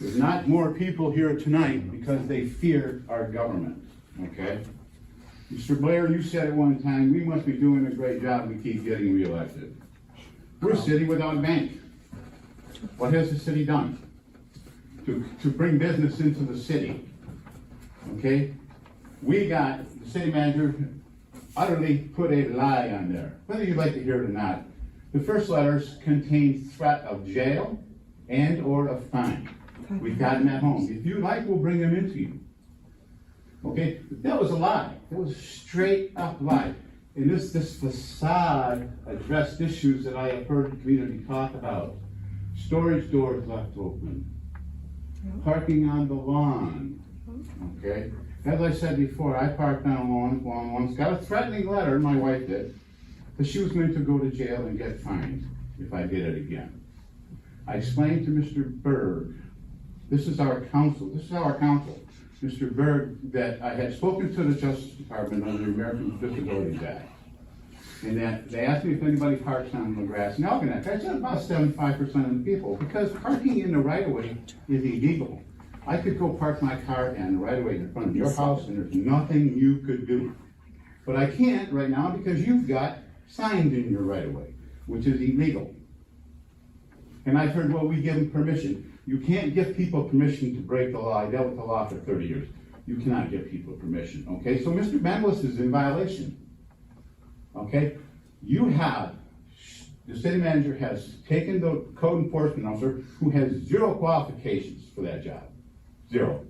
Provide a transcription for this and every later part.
There's not more people here tonight because they fear our government, okay? Mr. Blair, you said at one time, we must be doing a great job, we keep getting reelected. We're a city without a bank. What has the city done to bring business into the city? Okay? We got, the city manager utterly put a lie on there, whether you'd like to hear it or not. The first letters contain threat of jail and or a fine. We've got them at home. If you like, we'll bring them into you. Okay? That was a lie. That was a straight up lie. And this facade addressed issues that I have heard the community talk about. Storage doors left open. Parking on the lawn. Okay? As I said before, I parked on a lawn once, got a threatening letter, my wife did, that she was going to go to jail and get fined if I did it again. I explained to Mr. Berg, this is our council, Mr. Berg, that I had spoken to the Justice Department under the Americans with Disabilities Act. And that they asked me if anybody parks on the grass in Algonac. I said about 75% of the people, because parking in the right-of-way is illegal. I could go park my car in the right-of-way in front of your house and there's nothing you could do. But I can't right now because you've got signs in your right-of-way, which is illegal. And I've heard, well, we give them permission. You can't give people permission to break the law. I dealt with the law for 30 years. You cannot give people permission, okay? So Mr. Benglis is in violation, okay? You have, the city manager has taken the code enforcement officer who has 0 qualifications for that job, 0.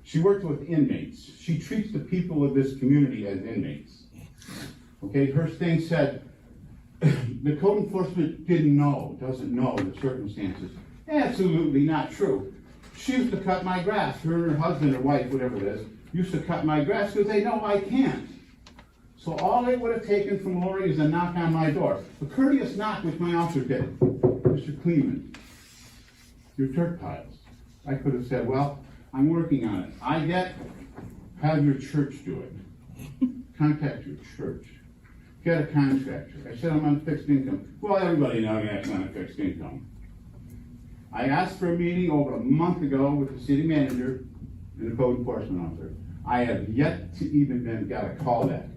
She works with inmates. She treats the people of this community as inmates, okay? Her thing said, the code enforcement doesn't know the circumstances. Absolutely not true. She used to cut my grass, her and her husband or wife, whatever it is, used to cut my grass because they know I can't. So all it would have taken from Lori is a knock on my door. A courteous knock, which my officer did. Mr. Kleeman, your dirt piles. I could have said, well, I'm working on it. Have your church do it. Contact your church. Get a contractor. I said I'm on fixed income. Well, everybody knows I'm on a fixed income. I asked for a meeting over a month ago with the city manager and the code enforcement officer. I have yet to even got a call back.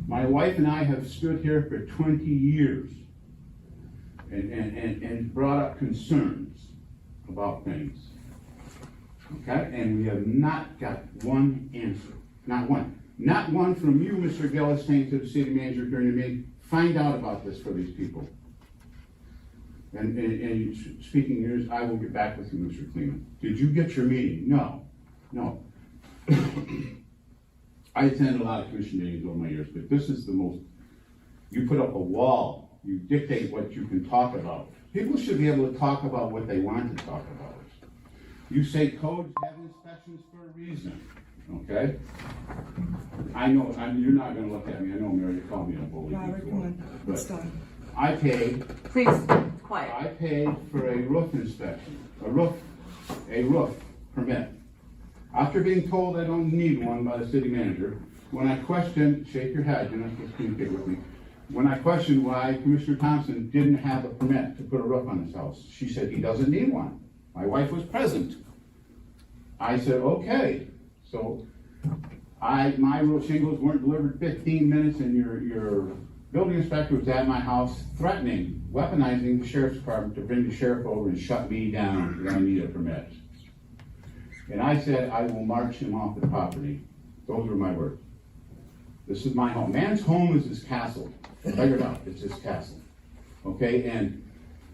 My wife and I have stood here for 20 years and brought up concerns about things. Okay? And we have not got one answer. Not one. Not one from you, Mr. Gillis, saying to the city manager during the meeting, find out about this for these people. And speaking yours, I will get back with you, Mr. Kleeman. Did you get your meeting? No. I attend a lot of commission meetings over my years, but this is the most, you put up a wall, you dictate what you can talk about. People should be able to talk about what they want to talk about. You say codes have inspections for a reason, okay? I know, you're not gonna look at me, I know, Mary, you called me a bully Robert, before, come on, it's done. I paid. Please, quiet. I paid for a roof inspection, a roof permit. After being told I don't need one by the city manager, when I questioned, shake your head, you're not supposed to communicate with me. When I questioned why Commissioner Thompson didn't have a permit to put a roof on his house, she said he doesn't need one. My wife was present. I said, okay. So my roof shingles weren't delivered 15 minutes and your building inspector was at my house threatening, weaponizing the sheriff's department to bring the sheriff over and shut me down because I need a permit. And I said, I will march him off the property. Those were my words. This is my home. Man's home is his castle. Figure it out, it's his castle. Okay, and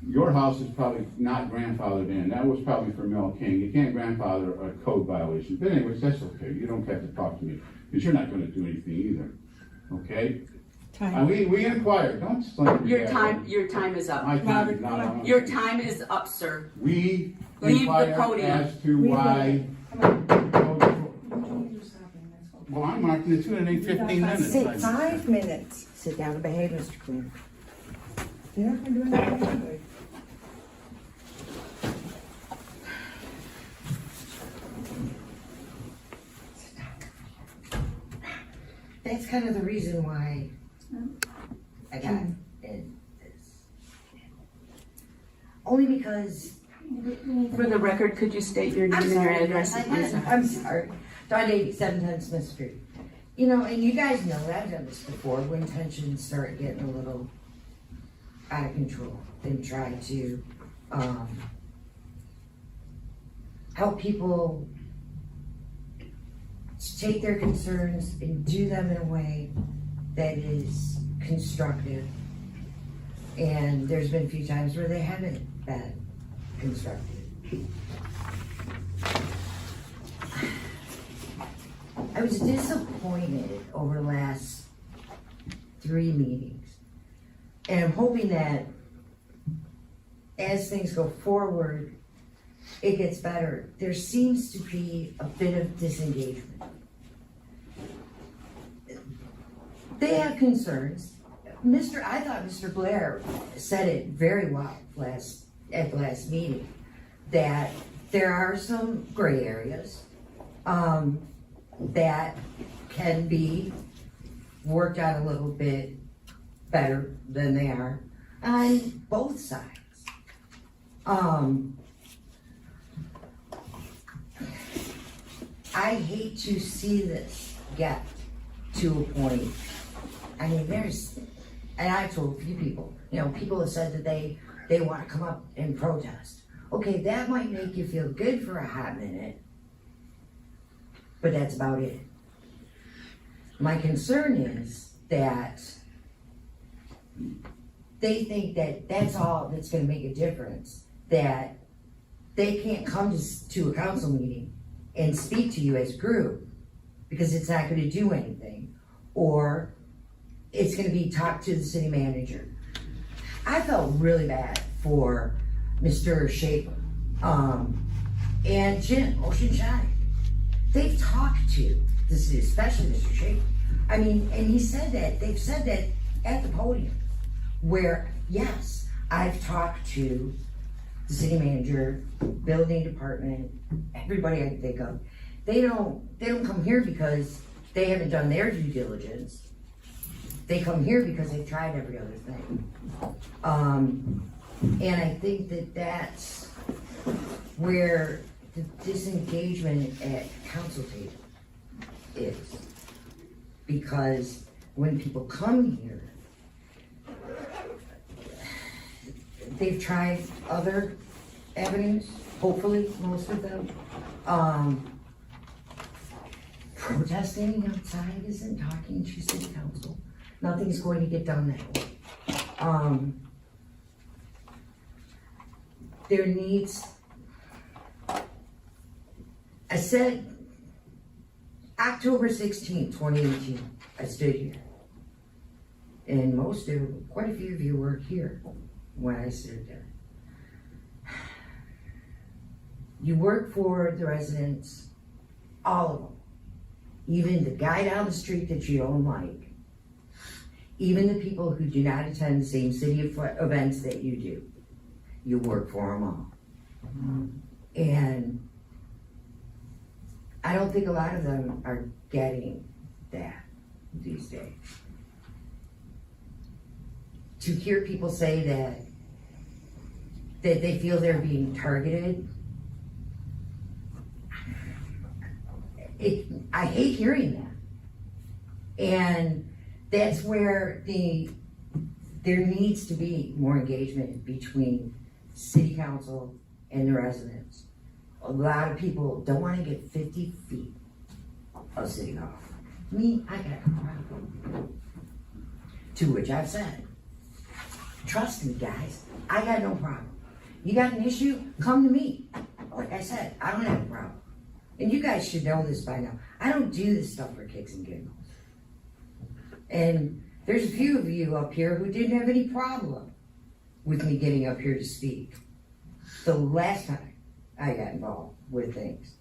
your house is probably not grandfathered in. That was probably for Mel King. You can't grandfather a code violation. But anyways, that's okay. You don't have to talk to me because you're not going to do anything either. Okay? We inquired. Don't slander Your time is up. My time is not on. Your time is up, sir. We Leave the inquired podium. as to why. Well, I'm marking it too, and it ain't 15 minutes. Sit 5 minutes. Sit down and behave, Mr. Quinn. You're not gonna do anything anyway. That's kind of the reason why I got in this. Only because For the record, could you state your I'm name and your sorry, address? I'm sorry. Don 8710 Smith Street. You know, and you guys know that I've done this before when tensions start getting a little out of control and try to help people take their concerns and do them in a way that is constructive. And there's been a few times where they haven't been constructive. I was disappointed over the last 3 meetings. And I'm hoping that as things go forward, it gets better. There seems to be a bit of disengagement. They have concerns. I thought Mr. Blair said it very well at the last meeting, that there are some gray areas that can be worked out a little bit better than they are on both sides. I hate to see this get to a point. I mean, and I've told a few people, people have said that they want to come up and protest. Okay, that might make you feel good for a hot minute, but that's about it. My concern is that they think that that's all that's going to make a difference, that they can't come to a council meeting and speak to you as a group because it's not going to do anything, or it's going to be talk to the city manager. I felt really bad for Mr. Schaefer and Jim Oceanshine. They've talked to the city, especially Mr. Schaefer. I mean, and they've said that at the podium, where, yes, I've talked to the city manager, building department, everybody I can think of. They don't come here because they haven't done their due diligence. They come here because they've tried every other thing. And I think that that's where the disengagement at council table is. Because when people come here, they've tried other avenues, hopefully, most of them. Protesting outside isn't talking to city council. Nothing's going to get done that way. There needs, I said, October 16th, 2018, I stood here. And quite a few of you were here when I stood there. You work for the residents, all of them. Even the guy down the street that you don't like. Even the people who do not attend the same city events that you do. You work for them all. And I don't think a lot of them are getting that these days. To hear people say that they feel they're being targeted, I hate hearing that. And that's where there needs to be more engagement between city council and the residents. A lot of people don't want to get 50 feet of city hall. Me, I got no problem. To which I've said, trust me guys, I got no problem. You got an issue, come to me. Like I said, I don't have a problem. And you guys should know this by now. I don't do this stuff for kicks and giggles. And there's a few of you up here who didn't have any problem with me getting up here to speak the last time I got involved with things.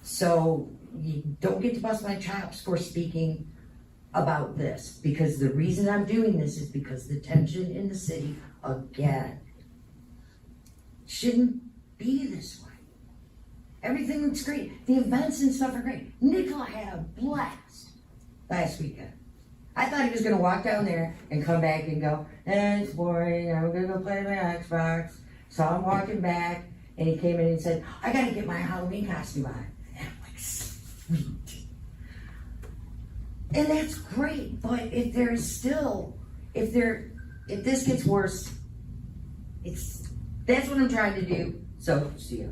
So you don't get to bust my chops for speaking about this, because the reason I'm doing this is because the tension in the city, again, shouldn't be this way. Everything looks great. The events and stuff are great. Nicola had a blast last weekend. I thought he was going to walk down there and come back and go, it's boring, I'm going to go play my Xbox. So I'm walking back, And he came in and said, I gotta get my Halloween costume on. And I'm like, sweet. And that's great, but if there's still, if this gets worse, that's what I'm trying to do. So, see ya.